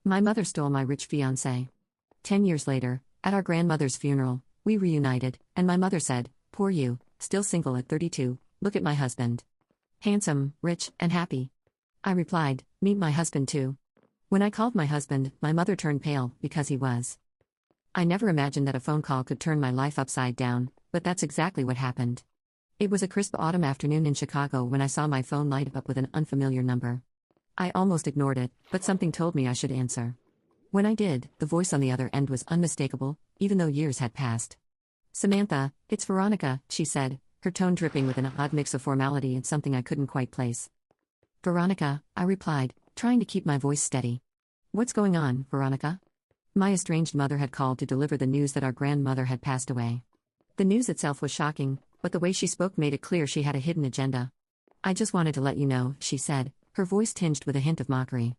My mother stole my rich fiancé. 10 years later, at our grandmother's funeral, we reunited, and my mother said, "Poor you, still single at 32, look at my husband. Handsome, rich, and happy." I replied, "Meet my husband too." When I called my husband, my mother turned pale, because he was. I never imagined that a phone call could turn my life upside down, but that's exactly what happened. It was a crisp autumn afternoon in Chicago when I saw my phone light up with an unfamiliar number. I almost ignored it, but something told me I should answer. When I did, the voice on the other end was unmistakable, even though years had passed. "Samantha, it's Veronica," she said, her tone dripping with an odd mix of formality and something I couldn't quite place. "Veronica," I replied, trying to keep my voice steady. "What's going on, Veronica?" My estranged mother had called to deliver the news that our grandmother had passed away. The news itself was shocking, but the way she spoke made it clear she had a hidden agenda. "I just wanted to let you know," she said, her voice tinged with a hint of mockery.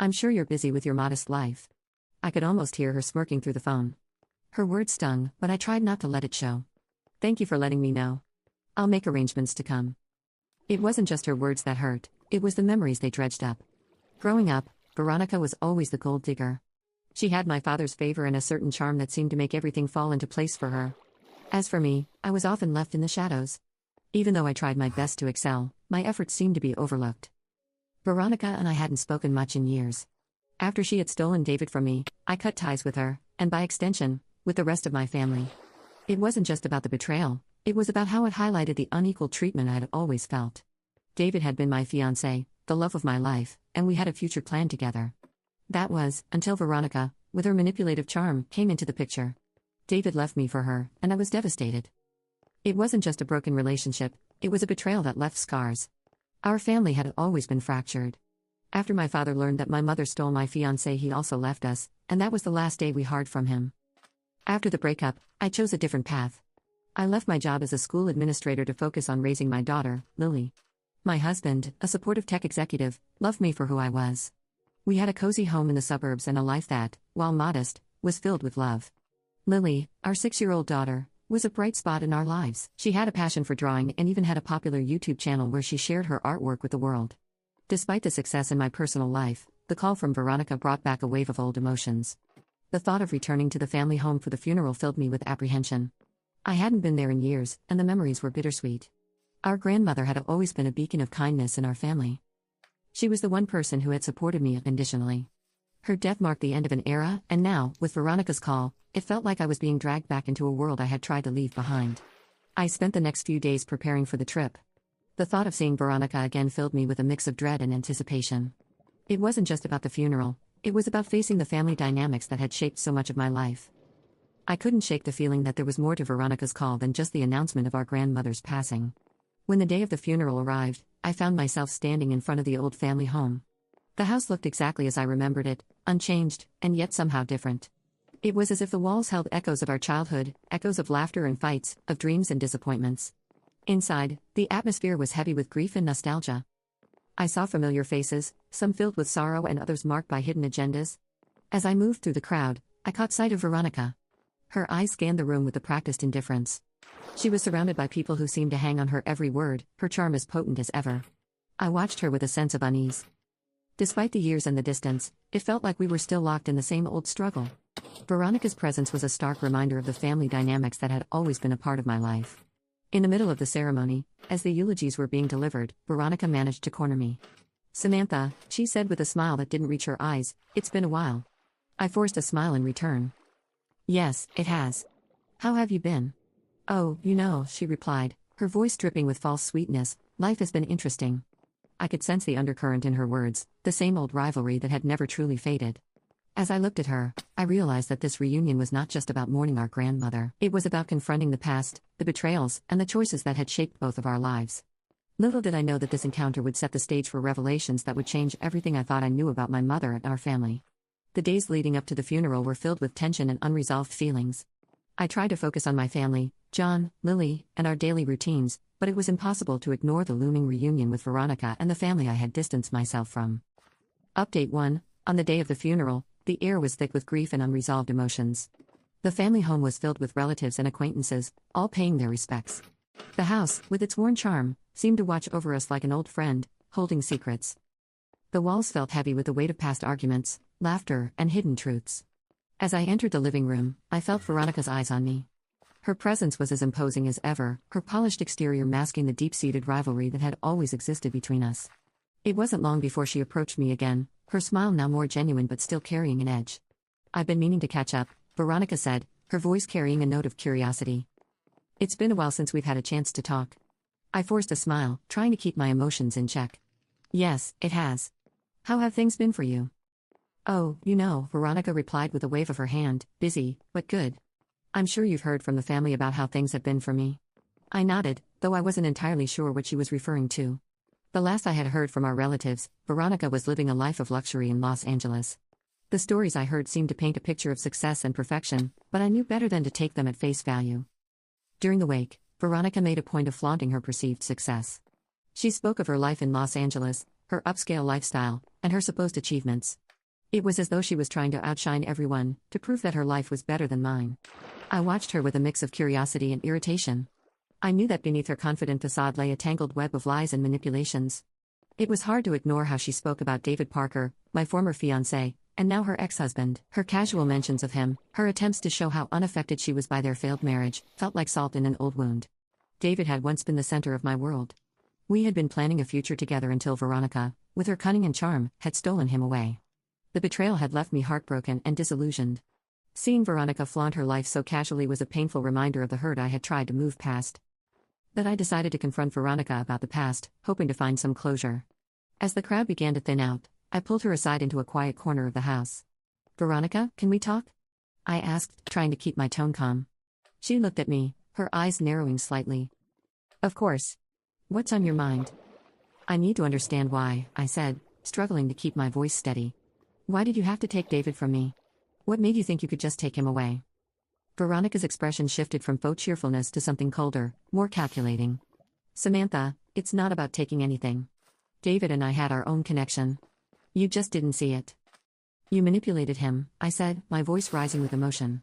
"I'm sure you're busy with your modest life." I could almost hear her smirking through the phone. Her words stung, but I tried not to let it show. "Thank you for letting me know. I'll make arrangements to come." It wasn't just her words that hurt, it was the memories they dredged up. Growing up, Veronica was always the gold digger. She had my father's favor and a certain charm that seemed to make everything fall into place for her. As for me, I was often left in the shadows. Even though I tried my best to excel, my efforts seemed to be overlooked. Veronica and I hadn't spoken much in years. After she had stolen David from me, I cut ties with her, and by extension, with the rest of my family. It wasn't just about the betrayal, it was about how it highlighted the unequal treatment I had always felt. David had been my fiancé, the love of my life, and we had a future planned together. That was, until Veronica, with her manipulative charm, came into the picture. David left me for her, and I was devastated. It wasn't just a broken relationship, it was a betrayal that left scars. Our family had always been fractured. After my father learned that my mother stole my fiancé, he also left us, and that was the last day we heard from him. After the breakup, I chose a different path. I left my job as a school administrator to focus on raising my daughter, Lily. My husband, a supportive tech executive, loved me for who I was. We had a cozy home in the suburbs and a life that, while modest, was filled with love. Lily, our 6-year-old daughter, was a bright spot in our lives. She had a passion for drawing and even had a popular YouTube channel where she shared her artwork with the world. Despite the success in my personal life, the call from Veronica brought back a wave of old emotions. The thought of returning to the family home for the funeral filled me with apprehension. I hadn't been there in years, and the memories were bittersweet. Our grandmother had always been a beacon of kindness in our family. She was the one person who had supported me unconditionally. Her death marked the end of an era, and now, with Veronica's call, it felt like I was being dragged back into a world I had tried to leave behind. I spent the next few days preparing for the trip. The thought of seeing Veronica again filled me with a mix of dread and anticipation. It wasn't just about the funeral, it was about facing the family dynamics that had shaped so much of my life. I couldn't shake the feeling that there was more to Veronica's call than just the announcement of our grandmother's passing. When the day of the funeral arrived, I found myself standing in front of the old family home. The house looked exactly as I remembered it, unchanged, and yet somehow different. It was as if the walls held echoes of our childhood, echoes of laughter and fights, of dreams and disappointments. Inside, the atmosphere was heavy with grief and nostalgia. I saw familiar faces, some filled with sorrow and others marked by hidden agendas. As I moved through the crowd, I caught sight of Veronica. Her eyes scanned the room with a practiced indifference. She was surrounded by people who seemed to hang on her every word, her charm as potent as ever. I watched her with a sense of unease. Despite the years and the distance, it felt like we were still locked in the same old struggle. Veronica's presence was a stark reminder of the family dynamics that had always been a part of my life. In the middle of the ceremony, as the eulogies were being delivered, Veronica managed to corner me. "Samantha," she said with a smile that didn't reach her eyes, "it's been a while." I forced a smile in return. "Yes, it has. How have you been?" "Oh, she replied, her voice dripping with false sweetness, "life has been interesting." I could sense the undercurrent in her words, the same old rivalry that had never truly faded. As I looked at her, I realized that this reunion was not just about mourning our grandmother. It was about confronting the past, the betrayals, and the choices that had shaped both of our lives. Little did I know that this encounter would set the stage for revelations that would change everything I thought I knew about my mother and our family. The days leading up to the funeral were filled with tension and unresolved feelings. I tried to focus on my family, John, Lily, and our daily routines, but it was impossible to ignore the looming reunion with Veronica and the family I had distanced myself from. Update 1. On the day of the funeral, the air was thick with grief and unresolved emotions. The family home was filled with relatives and acquaintances, all paying their respects. The house, with its worn charm, seemed to watch over us like an old friend, holding secrets. The walls felt heavy with the weight of past arguments, laughter, and hidden truths. As I entered the living room, I felt Veronica's eyes on me. Her presence was as imposing as ever, her polished exterior masking the deep-seated rivalry that had always existed between us. It wasn't long before she approached me again, her smile now more genuine but still carrying an edge. "I've been meaning to catch up," Veronica said, her voice carrying a note of curiosity. "It's been a while since we've had a chance to talk." I forced a smile, trying to keep my emotions in check. "Yes, it has. How have things been for you?" "Oh, Veronica replied with a wave of her hand, "busy, but good. I'm sure you've heard from the family about how things have been for me." I nodded, though I wasn't entirely sure what she was referring to. The last I had heard from our relatives, Veronica was living a life of luxury in Los Angeles. The stories I heard seemed to paint a picture of success and perfection, but I knew better than to take them at face value. During the wake, Veronica made a point of flaunting her perceived success. She spoke of her life in Los Angeles, her upscale lifestyle, and her supposed achievements. It was as though she was trying to outshine everyone, to prove that her life was better than mine. I watched her with a mix of curiosity and irritation. I knew that beneath her confident facade lay a tangled web of lies and manipulations. It was hard to ignore how she spoke about David Parker, my former fiancé, and now her ex-husband. Her casual mentions of him, her attempts to show how unaffected she was by their failed marriage, felt like salt in an old wound. David had once been the center of my world. We had been planning a future together until Veronica, with her cunning and charm, had stolen him away. The betrayal had left me heartbroken and disillusioned. Seeing Veronica flaunt her life so casually was a painful reminder of the hurt I had tried to move past. That I decided to confront Veronica about the past, hoping to find some closure. As the crowd began to thin out, I pulled her aside into a quiet corner of the house. "Veronica, can we talk?" I asked, trying to keep my tone calm. She looked at me, her eyes narrowing slightly. "Of course. What's on your mind?" "I need to understand why," I said, struggling to keep my voice steady. "Why did you have to take David from me? What made you think you could just take him away?" Veronica's expression shifted from faux cheerfulness to something colder, more calculating. "Samantha, it's not about taking anything. David and I had our own connection. You just didn't see it. You manipulated him," I said, my voice rising with emotion.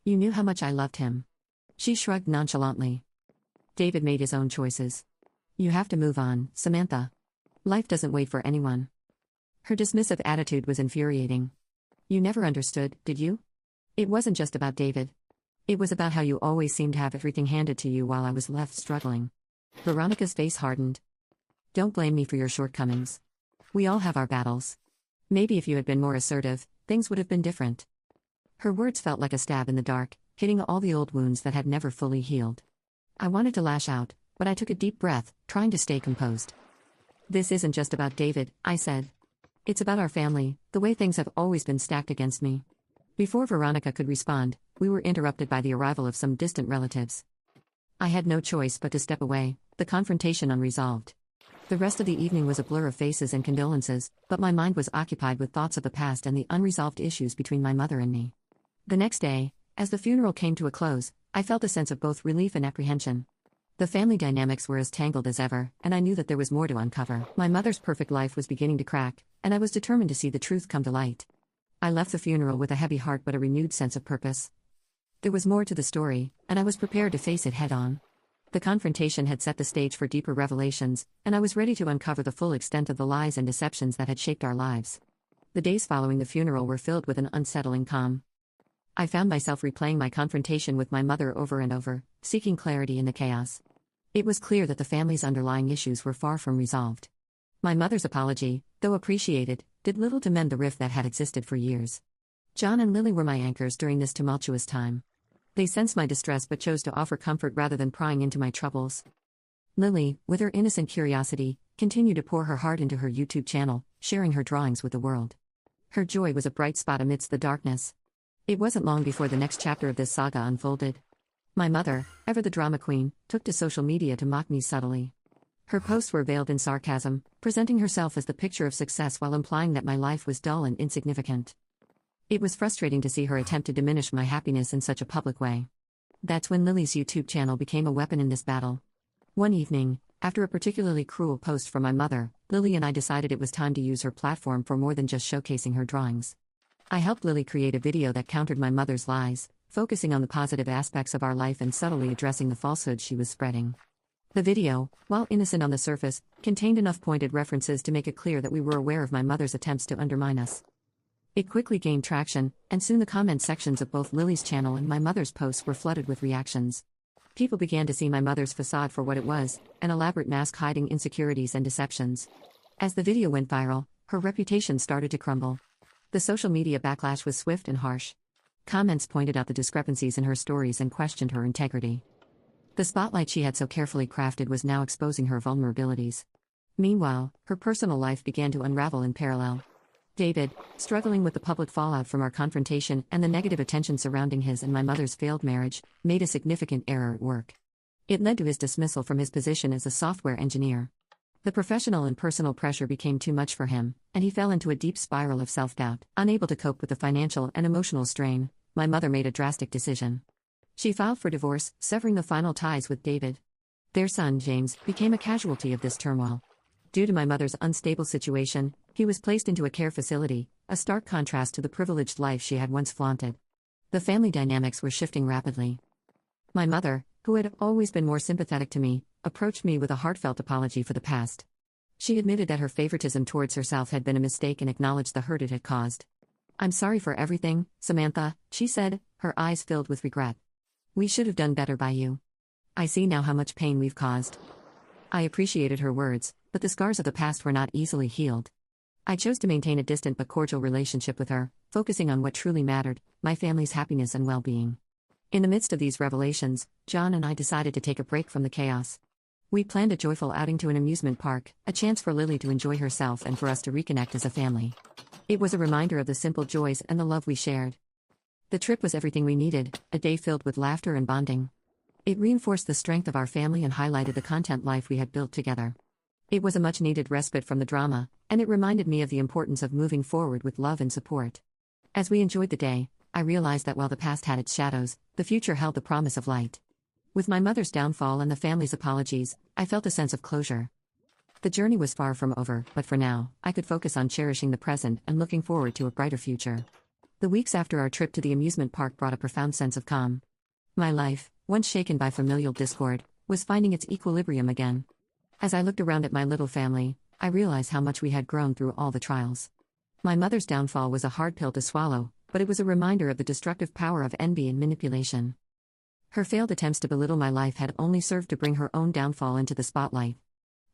"You knew how much I loved him." She shrugged nonchalantly. "David made his own choices. You have to move on, Samantha. Life doesn't wait for anyone." Her dismissive attitude was infuriating. "You never understood, did you? It wasn't just about David. It was about how you always seemed to have everything handed to you while I was left struggling." Veronica's face hardened. "Don't blame me for your shortcomings. We all have our battles. Maybe if you had been more assertive, things would have been different." Her words felt like a stab in the dark, hitting all the old wounds that had never fully healed. I wanted to lash out, but I took a deep breath, trying to stay composed. "This isn't just about David," I said. "It's about our family, the way things have always been stacked against me." Before Veronica could respond, we were interrupted by the arrival of some distant relatives. I had no choice but to step away, the confrontation unresolved. The rest of the evening was a blur of faces and condolences, but my mind was occupied with thoughts of the past and the unresolved issues between my mother and me. The next day, as the funeral came to a close, I felt a sense of both relief and apprehension. The family dynamics were as tangled as ever, and I knew that there was more to uncover. My mother's perfect life was beginning to crack, and I was determined to see the truth come to light. I left the funeral with a heavy heart but a renewed sense of purpose. There was more to the story, and I was prepared to face it head-on. The confrontation had set the stage for deeper revelations, and I was ready to uncover the full extent of the lies and deceptions that had shaped our lives. The days following the funeral were filled with an unsettling calm. I found myself replaying my confrontation with my mother over and over, seeking clarity in the chaos. It was clear that the family's underlying issues were far from resolved. My mother's apology, though appreciated, did little to mend the rift that had existed for years. John and Lily were my anchors during this tumultuous time. They sensed my distress but chose to offer comfort rather than prying into my troubles. Lily, with her innocent curiosity, continued to pour her heart into her YouTube channel, sharing her drawings with the world. Her joy was a bright spot amidst the darkness. It wasn't long before the next chapter of this saga unfolded. My mother, ever the drama queen, took to social media to mock me subtly. Her posts were veiled in sarcasm, presenting herself as the picture of success while implying that my life was dull and insignificant. It was frustrating to see her attempt to diminish my happiness in such a public way. That's when Lily's YouTube channel became a weapon in this battle. One evening, after a particularly cruel post from my mother, Lily and I decided it was time to use her platform for more than just showcasing her drawings. I helped Lily create a video that countered my mother's lies, focusing on the positive aspects of our life and subtly addressing the falsehoods she was spreading. The video, while innocent on the surface, contained enough pointed references to make it clear that we were aware of my mother's attempts to undermine us. It quickly gained traction, and soon the comment sections of both Lily's channel and my mother's posts were flooded with reactions. People began to see my mother's facade for what it was, an elaborate mask hiding insecurities and deceptions. As the video went viral, her reputation started to crumble. The social media backlash was swift and harsh. Comments pointed out the discrepancies in her stories and questioned her integrity. The spotlight she had so carefully crafted was now exposing her vulnerabilities. Meanwhile, her personal life began to unravel in parallel. David, struggling with the public fallout from our confrontation and the negative attention surrounding his and my mother's failed marriage, made a significant error at work. It led to his dismissal from his position as a software engineer. The professional and personal pressure became too much for him, and he fell into a deep spiral of self-doubt. Unable to cope with the financial and emotional strain, my mother made a drastic decision. She filed for divorce, severing the final ties with David. Their son, James, became a casualty of this turmoil. Due to my mother's unstable situation, he was placed into a care facility, a stark contrast to the privileged life she had once flaunted. The family dynamics were shifting rapidly. My mother, who had always been more sympathetic to me, approached me with a heartfelt apology for the past. She admitted that her favoritism towards herself had been a mistake and acknowledged the hurt it had caused. "I'm sorry for everything, Samantha," she said, her eyes filled with regret. "We should have done better by you. I see now how much pain we've caused." I appreciated her words, but the scars of the past were not easily healed. I chose to maintain a distant but cordial relationship with her, focusing on what truly mattered, my family's happiness and well-being. In the midst of these revelations, John and I decided to take a break from the chaos. We planned a joyful outing to an amusement park, a chance for Lily to enjoy herself and for us to reconnect as a family. It was a reminder of the simple joys and the love we shared. The trip was everything we needed, a day filled with laughter and bonding. It reinforced the strength of our family and highlighted the content life we had built together. It was a much-needed respite from the drama, and it reminded me of the importance of moving forward with love and support. As we enjoyed the day, I realized that while the past had its shadows, the future held the promise of light. With my mother's downfall and the family's apologies, I felt a sense of closure. The journey was far from over, but for now, I could focus on cherishing the present and looking forward to a brighter future. The weeks after our trip to the amusement park brought a profound sense of calm. My life, once shaken by familial discord, was finding its equilibrium again. As I looked around at my little family, I realized how much we had grown through all the trials. My mother's downfall was a hard pill to swallow, but it was a reminder of the destructive power of envy and manipulation. Her failed attempts to belittle my life had only served to bring her own downfall into the spotlight.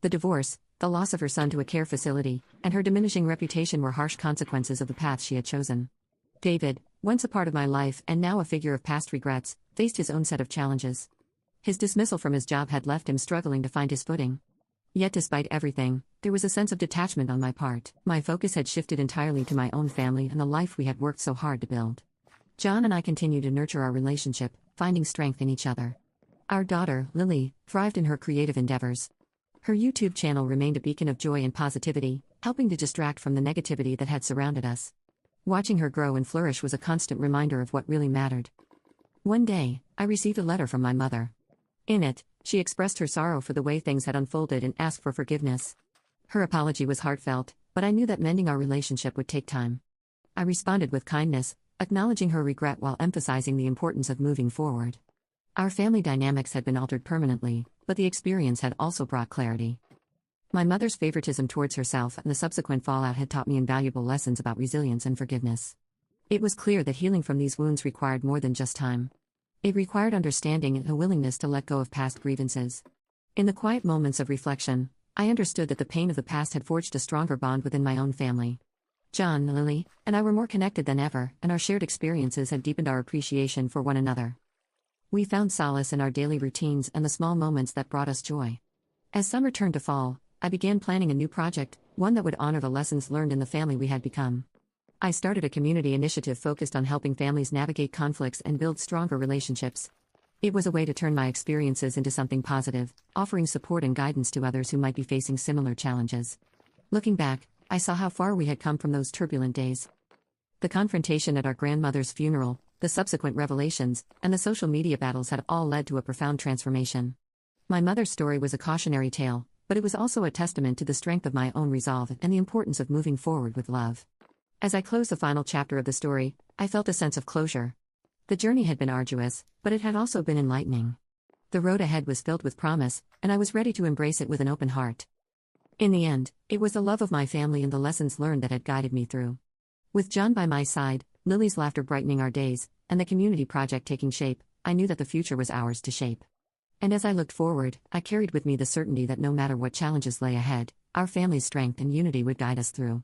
The divorce, the loss of her son to a care facility, and her diminishing reputation were harsh consequences of the path she had chosen. David, once a part of my life and now a figure of past regrets, faced his own set of challenges. His dismissal from his job had left him struggling to find his footing. Yet despite everything, there was a sense of detachment on my part. My focus had shifted entirely to my own family and the life we had worked so hard to build. John and I continued to nurture our relationship, finding strength in each other. Our daughter, Lily, thrived in her creative endeavors. Her YouTube channel remained a beacon of joy and positivity, helping to distract from the negativity that had surrounded us. Watching her grow and flourish was a constant reminder of what really mattered. One day, I received a letter from my mother. In it, she expressed her sorrow for the way things had unfolded and asked for forgiveness. Her apology was heartfelt, but I knew that mending our relationship would take time. I responded with kindness, acknowledging her regret while emphasizing the importance of moving forward. Our family dynamics had been altered permanently, but the experience had also brought clarity. My mother's favoritism towards herself and the subsequent fallout had taught me invaluable lessons about resilience and forgiveness. It was clear that healing from these wounds required more than just time. It required understanding and a willingness to let go of past grievances. In the quiet moments of reflection, I understood that the pain of the past had forged a stronger bond within my own family. John, Lily, and I were more connected than ever, and our shared experiences had deepened our appreciation for one another. We found solace in our daily routines and the small moments that brought us joy. As summer turned to fall, I began planning a new project, one that would honor the lessons learned in the family we had become. I started a community initiative focused on helping families navigate conflicts and build stronger relationships. It was a way to turn my experiences into something positive, offering support and guidance to others who might be facing similar challenges. Looking back, I saw how far we had come from those turbulent days. The confrontation at our grandmother's funeral, the subsequent revelations, and the social media battles had all led to a profound transformation. My mother's story was a cautionary tale, but it was also a testament to the strength of my own resolve and the importance of moving forward with love. As I closed the final chapter of the story, I felt a sense of closure. The journey had been arduous, but it had also been enlightening. The road ahead was filled with promise, and I was ready to embrace it with an open heart. In the end, it was the love of my family and the lessons learned that had guided me through. With John by my side, Lily's laughter brightening our days, and the community project taking shape, I knew that the future was ours to shape. And as I looked forward, I carried with me the certainty that no matter what challenges lay ahead, our family's strength and unity would guide us through.